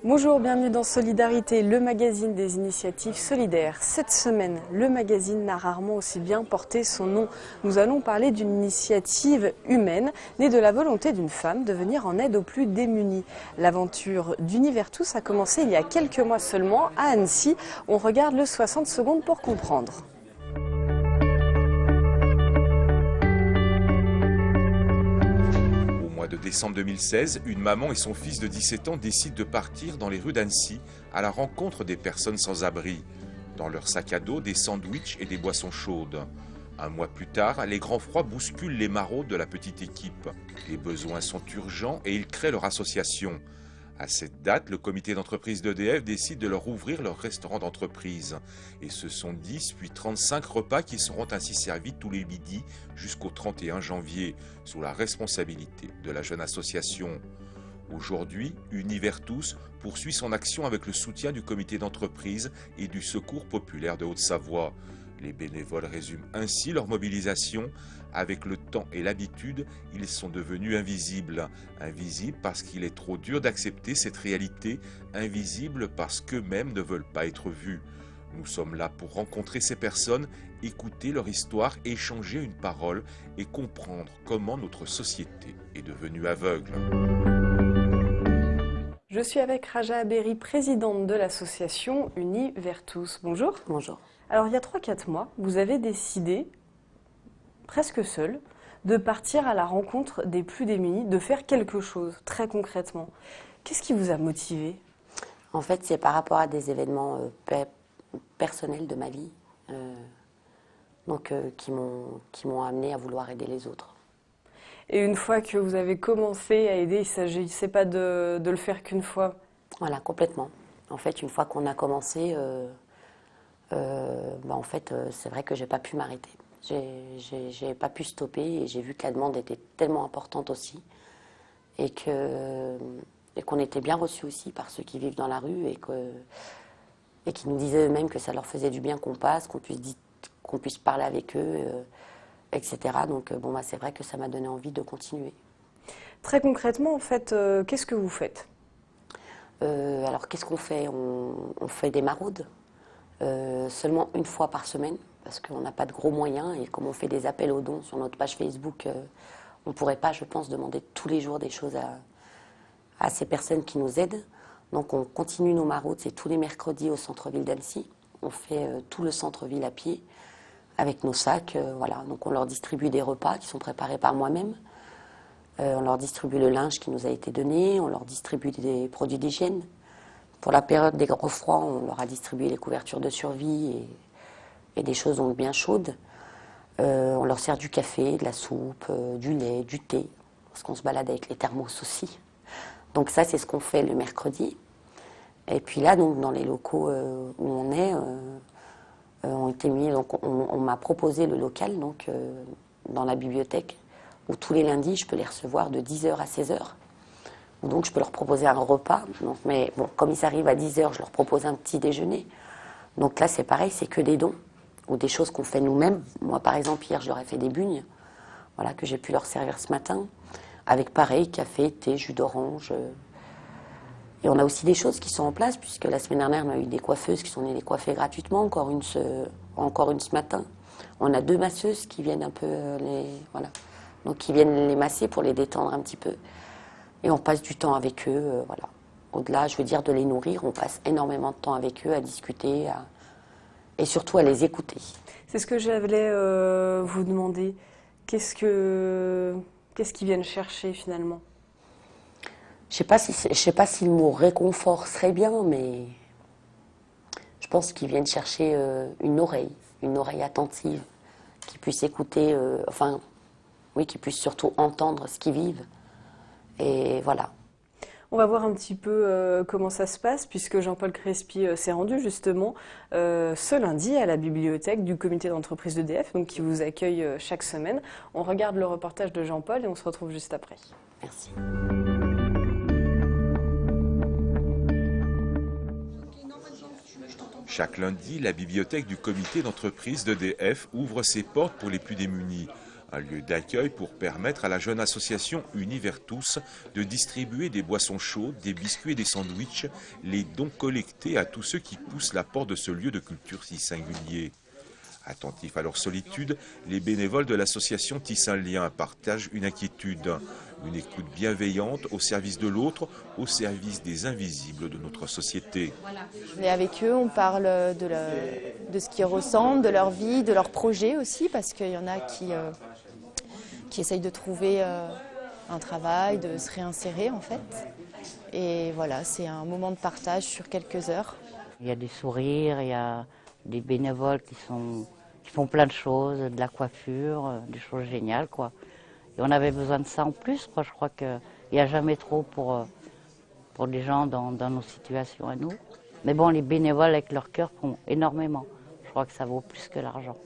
Bonjour, bienvenue dans Solidarité, le magazine des initiatives solidaires. Cette semaine, le magazine n'a rarement aussi bien porté son nom. Nous allons parler d'une initiative humaine née de la volonté d'une femme de venir en aide aux plus démunis. L'aventure d'Univers Tous a commencé il y a quelques mois seulement à Annecy. On regarde le 60 secondes pour comprendre. De décembre 2016, une maman et son fils de 17 ans décident de partir dans les rues d'Annecy à la rencontre des personnes sans abri. Dans leur sac à dos, des sandwichs et des boissons chaudes. Un mois plus tard, les grands froids bousculent les maraudes de la petite équipe. Les besoins sont urgents et ils créent leur association. À cette date, le comité d'entreprise d'EDF décide de leur ouvrir leur restaurant d'entreprise. Et ce sont 10 puis 35 repas qui seront ainsi servis tous les midis jusqu'au 31 janvier, sous la responsabilité de la jeune association. Aujourd'hui, Univers Tous poursuit son action avec le soutien du comité d'entreprise et du Secours populaire de Haute-Savoie. Les bénévoles résument ainsi leur mobilisation. Avec le temps et l'habitude, ils sont devenus invisibles. Invisibles parce qu'il est trop dur d'accepter cette réalité, invisibles parce qu'eux-mêmes ne veulent pas être vus. Nous sommes là pour rencontrer ces personnes, écouter leur histoire, échanger une parole et comprendre comment notre société est devenue aveugle. Je suis avec Raja Aberi, présidente de l'association Univers Tous. Bonjour. Bonjour. Alors il y a 3-4 mois, vous avez décidé, presque seul, de partir à la rencontre des plus démunis, de faire quelque chose, très concrètement. Qu'est-ce qui vous a motivé? En fait, c'est par rapport à des événements personnels de ma vie, qui m'ont amené à vouloir aider les autres. Et une fois que vous avez commencé à aider, il ne s'agissait pas de le faire qu'une fois? Voilà, complètement. En fait, une fois qu'on a commencé, c'est vrai que j'ai pas pu m'arrêter. J'ai pas pu stopper et j'ai vu que la demande était tellement importante aussi et qu'on était bien reçus aussi par ceux qui vivent dans la rue et qui nous disaient eux-mêmes que ça leur faisait du bien qu'on passe, qu'on puisse parler avec eux, etc. Donc c'est vrai que ça m'a donné envie de continuer. Très concrètement, en fait, qu'est-ce que vous faites? Alors qu'est-ce qu'on fait? On fait des maraudes. Seulement une fois par semaine, parce qu'on n'a pas de gros moyens, et comme on fait des appels aux dons sur notre page Facebook, on ne pourrait pas, je pense, demander tous les jours des choses à ces personnes qui nous aident. Donc on continue nos maraudes, c'est tous les mercredis au centre-ville d'Annecy. On fait tout le centre-ville à pied, avec nos sacs, voilà. Donc on leur distribue des repas qui sont préparés par moi-même. On leur distribue le linge qui nous a été donné, on leur distribue des produits d'hygiène. Pour la période des gros froids, on leur a distribué les couvertures de survie et des choses donc bien chaudes. On leur sert du café, de la soupe, du lait, du thé, parce qu'on se balade avec les thermos aussi. Donc ça, c'est ce qu'on fait le mercredi. Et puis là, donc, dans les locaux où on est, on m'a proposé le local donc, dans la bibliothèque, où tous les lundis, je peux les recevoir de 10h à 16h. Donc je peux leur proposer un repas, mais bon, comme ils arrivent à 10h, je leur propose un petit déjeuner. Donc là c'est pareil, c'est que des dons, ou des choses qu'on fait nous-mêmes. Moi par exemple hier je leur ai fait des bugnes, voilà, que j'ai pu leur servir ce matin, avec pareil, café, thé, jus d'orange. Et on a aussi des choses qui sont en place, puisque la semaine dernière on a eu des coiffeuses qui sont venues les coiffer gratuitement, encore une ce matin. On a 2 masseuses qui viennent un peu qui viennent les masser pour les détendre un petit peu. Et on passe du temps avec eux, voilà. Au-delà, je veux dire, de les nourrir, on passe énormément de temps avec eux à discuter et surtout à les écouter. C'est ce que j'allais vous demander. Qu'est-ce qu'ils viennent chercher finalement? Je sais pas si le mot réconfort serait bien, mais je pense qu'ils viennent chercher une oreille attentive, qui puisse écouter, qui puisse surtout entendre ce qu'ils vivent. Et voilà. On va voir un petit peu comment ça se passe, puisque Jean-Paul Crespi s'est rendu justement ce lundi à la bibliothèque du comité d'entreprise d'EDF, donc qui vous accueille chaque semaine. On regarde le reportage de Jean-Paul et on se retrouve juste après. Merci. Chaque lundi, la bibliothèque du comité d'entreprise d'EDF ouvre ses portes pour les plus démunis. Un lieu d'accueil pour permettre à la jeune association Univers Tous de distribuer des boissons chaudes, des biscuits et des sandwichs, les dons collectés à tous ceux qui poussent la porte de ce lieu de culture si singulier. Attentifs à leur solitude, les bénévoles de l'association tissent un lien, partagent une inquiétude, une écoute bienveillante au service de l'autre, au service des invisibles de notre société. On est avec eux, on parle de ce qu'ils ressentent, de leur vie, de leurs projets aussi, parce qu'il y en a qui essayent de trouver un travail, de se réinsérer en fait. Et voilà, c'est un moment de partage sur quelques heures. Il y a des sourires, il y a des bénévoles qui font plein de choses, de la coiffure, des choses géniales, quoi. Et on avait besoin de ça en plus, quoi. Je crois qu'il n'y a jamais trop pour les gens dans nos situations à nous. Mais bon, les bénévoles avec leur cœur font énormément. Je crois que ça vaut plus que l'argent.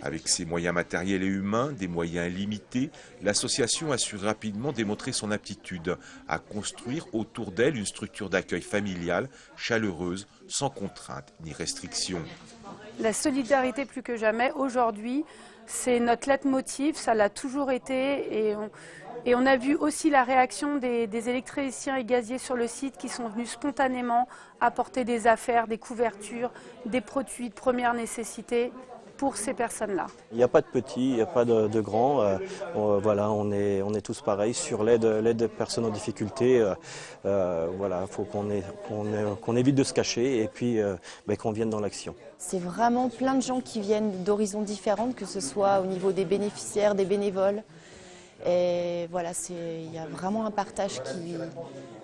Avec ses moyens matériels et humains, des moyens limités, l'association a su rapidement démontrer son aptitude à construire autour d'elle une structure d'accueil familiale, chaleureuse, sans contraintes ni restrictions. La solidarité plus que jamais, aujourd'hui, c'est notre leitmotiv, ça l'a toujours été. Et on a vu aussi la réaction des électriciens et gaziers sur le site qui sont venus spontanément apporter des affaires, des couvertures, des produits de première nécessité pour ces personnes-là. Il n'y a pas de petits, il n'y a pas de grands. Voilà, on est tous pareils sur l'aide des personnes en difficulté. Voilà, il faut qu'on évite de se cacher et puis qu'on vienne dans l'action. C'est vraiment plein de gens qui viennent d'horizons différents, que ce soit au niveau des bénéficiaires, des bénévoles. Et voilà, il y a vraiment un partage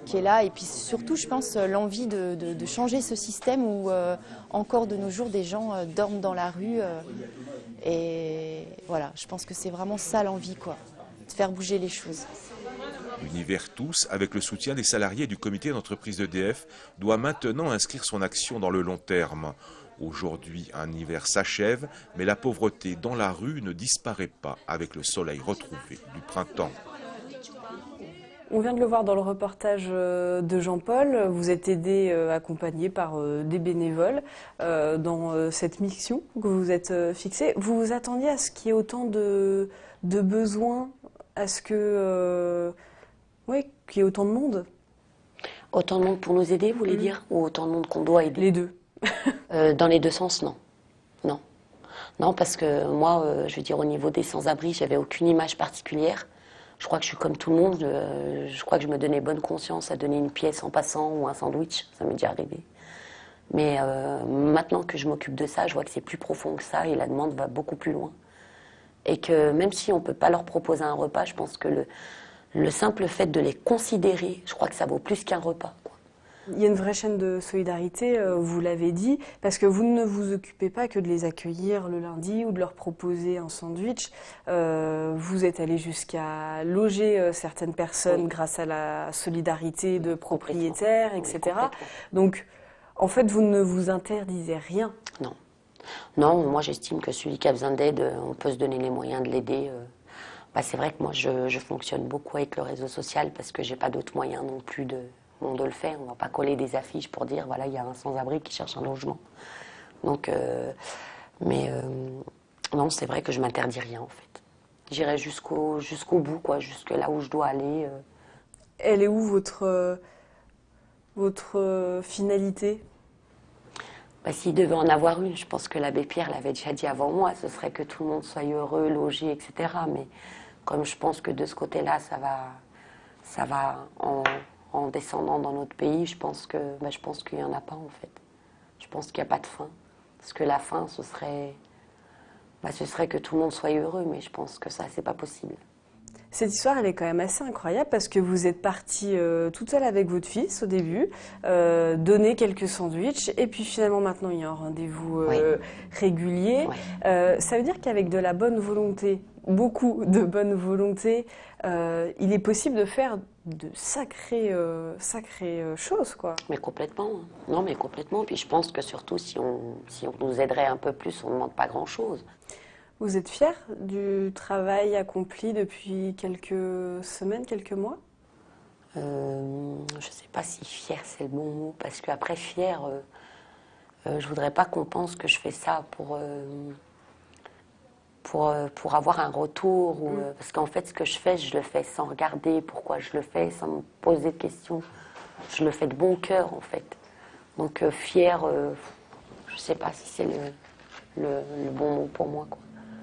qui est là. Et puis surtout, je pense, l'envie de changer ce système où encore de nos jours, des gens dorment dans la rue. Et voilà, je pense que c'est vraiment ça l'envie, quoi, de faire bouger les choses. Univers Tous, avec le soutien des salariés du comité d'entreprise d'EDF, doit maintenant inscrire son action dans le long terme. Aujourd'hui, un hiver s'achève, mais la pauvreté dans la rue ne disparaît pas avec le soleil retrouvé du printemps. On vient de le voir dans le reportage de Jean-Paul. Vous êtes aidé, accompagné par des bénévoles dans cette mission que vous êtes fixée. Vous vous attendiez à ce qu'il y ait autant de besoins, à ce que, qu'il y ait autant de monde? Autant de monde pour nous aider, vous voulez dire? Ou autant de monde qu'on doit aider? Les deux. Dans les deux sens, non. Non. Non, parce que moi, je veux dire, au niveau des sans-abri, j'avais aucune image particulière. Je crois que je suis comme tout le monde. Je crois que je me donnais bonne conscience à donner une pièce en passant ou un sandwich. Ça m'est déjà arrivé. Mais maintenant que je m'occupe de ça, je vois que c'est plus profond que ça et la demande va beaucoup plus loin. Et que même si on ne peut pas leur proposer un repas, je pense que le simple fait de les considérer, je crois que ça vaut plus qu'un repas, quoi. Il y a une vraie chaîne de solidarité, vous l'avez dit, parce que vous ne vous occupez pas que de les accueillir le lundi ou de leur proposer un sandwich. Vous êtes allé jusqu'à loger certaines personnes grâce à la solidarité de propriétaires, etc. Donc, en fait, vous ne vous interdisez rien. Non. Non, moi j'estime que celui qui a besoin d'aide, on peut se donner les moyens de l'aider. C'est vrai que moi je fonctionne beaucoup avec le réseau social parce que j'ai pas d'autres moyens non plus de le faire. On ne va pas coller des affiches pour dire voilà, il y a un sans-abri qui cherche un logement. Donc, non, c'est vrai que je m'interdis rien en fait. J'irai jusqu'au bout, quoi, jusque là où je dois aller. Elle est où votre finalité? S'il devait en avoir une, je pense que l'abbé Pierre l'avait déjà dit avant moi, ce serait que tout le monde soit heureux, logé, etc. Mais comme je pense que de ce côté-là, ça va en descendant dans notre pays, je pense qu'il n'y en a pas en fait. Je pense qu'il n'y a pas de fin. Parce que la fin, ce serait que tout le monde soit heureux, mais je pense que ça, c'est pas possible. Cette histoire, elle est quand même assez incroyable parce que vous êtes partie toute seule avec votre fils au début, donner quelques sandwichs et puis finalement maintenant il y a un rendez-vous régulier. Ça veut dire qu'avec de la bonne volonté, beaucoup de bonne volonté, il est possible de faire de sacrées choses, quoi. Mais complètement. Non, mais complètement. Puis je pense que surtout si on nous aiderait un peu plus, on ne demande pas grand-chose. Vous êtes fière du travail accompli depuis quelques semaines, quelques mois? Je ne sais pas si fière c'est le bon mot, parce qu'après fière, je voudrais pas qu'on pense que je fais ça pour avoir un retour. Parce qu'en fait, ce que je le fais sans regarder pourquoi je le fais, sans me poser de questions. Je le fais de bon cœur, en fait. Donc, fière, je ne sais pas si c'est le bon mot pour moi, quoi.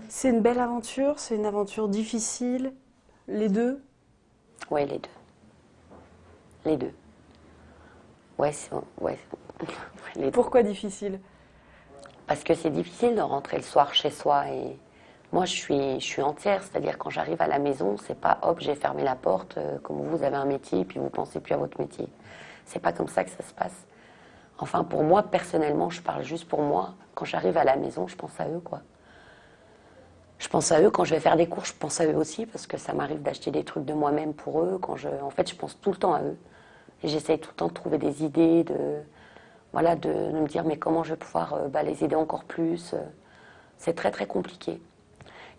C'est une belle aventure, c'est une aventure difficile, les deux? Oui, les deux. Les deux. Ouais, les deux. Pourquoi difficile? Parce que c'est difficile de rentrer le soir chez soi et moi je suis entière, c'est-à-dire quand j'arrive à la maison, c'est pas hop, j'ai fermé la porte, comme vous avez un métier puis vous pensez plus à votre métier. C'est pas comme ça que ça se passe. Enfin pour moi personnellement, je parle juste pour moi, quand j'arrive à la maison, je pense à eux quoi. Je pense à eux quand je vais faire des courses, je pense à eux aussi parce que ça m'arrive d'acheter des trucs de moi-même pour eux. En fait, je pense tout le temps à eux. Et j'essaye tout le temps de trouver des idées, de me dire mais comment je vais pouvoir les aider encore plus. C'est très très compliqué.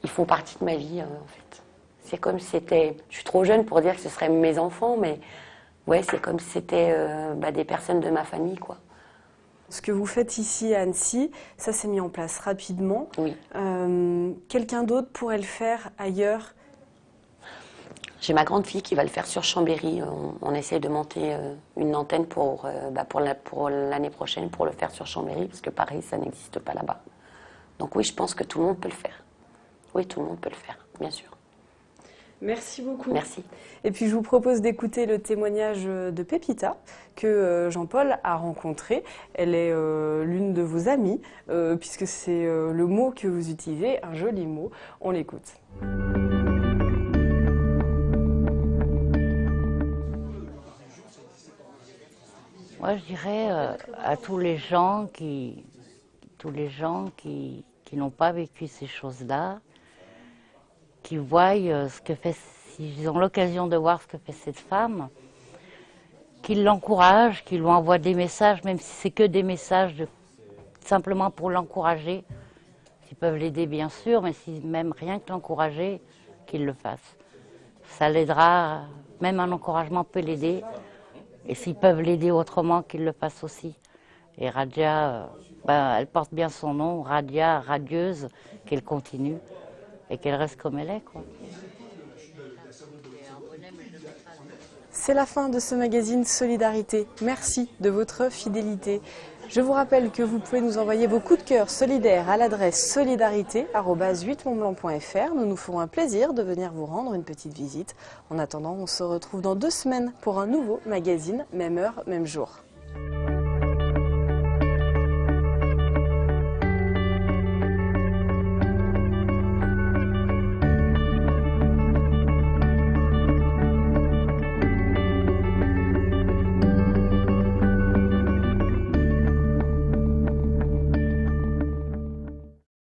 Ils font partie de ma vie en fait. C'est comme si c'était... Je suis trop jeune pour dire que ce seraient mes enfants, mais ouais, c'est comme si c'était des personnes de ma famille quoi. Ce que vous faites ici à Annecy, ça s'est mis en place rapidement. Oui. Quelqu'un d'autre pourrait le faire ailleurs? J'ai ma grande fille qui va le faire sur Chambéry. On essaie de monter une antenne pour l'année prochaine pour le faire sur Chambéry, parce que Paris, ça n'existe pas là-bas. Donc oui, je pense que tout le monde peut le faire. Oui, tout le monde peut le faire, bien sûr. Merci beaucoup. Merci. Et puis je vous propose d'écouter le témoignage de Pépita que Jean-Paul a rencontré. Elle est l'une de vos amies, puisque c'est le mot que vous utilisez, un joli mot. On l'écoute. Moi, je dirais à tous les gens qui n'ont pas vécu ces choses-là, qui voient ce que fait, s'ils ont l'occasion de voir ce que fait cette femme, qu'ils l'encouragent, qu'ils lui envoient des messages, même si c'est que des messages simplement pour l'encourager. S'ils peuvent l'aider, bien sûr, mais si même rien que l'encourager, qu'ils le fassent. Ça l'aidera, même un encouragement peut l'aider. Et s'ils peuvent l'aider autrement, qu'ils le fassent aussi. Et Radia, elle porte bien son nom, Radia, radieuse, qu'elle continue et qu'elle reste comme elle est, quoi. C'est la fin de ce magazine Solidarité. Merci de votre fidélité. Je vous rappelle que vous pouvez nous envoyer vos coups de cœur solidaires à l'adresse solidarité@8montblanc.fr. Nous nous ferons un plaisir de venir vous rendre une petite visite. En attendant, on se retrouve dans 2 semaines pour un nouveau magazine, même heure, même jour.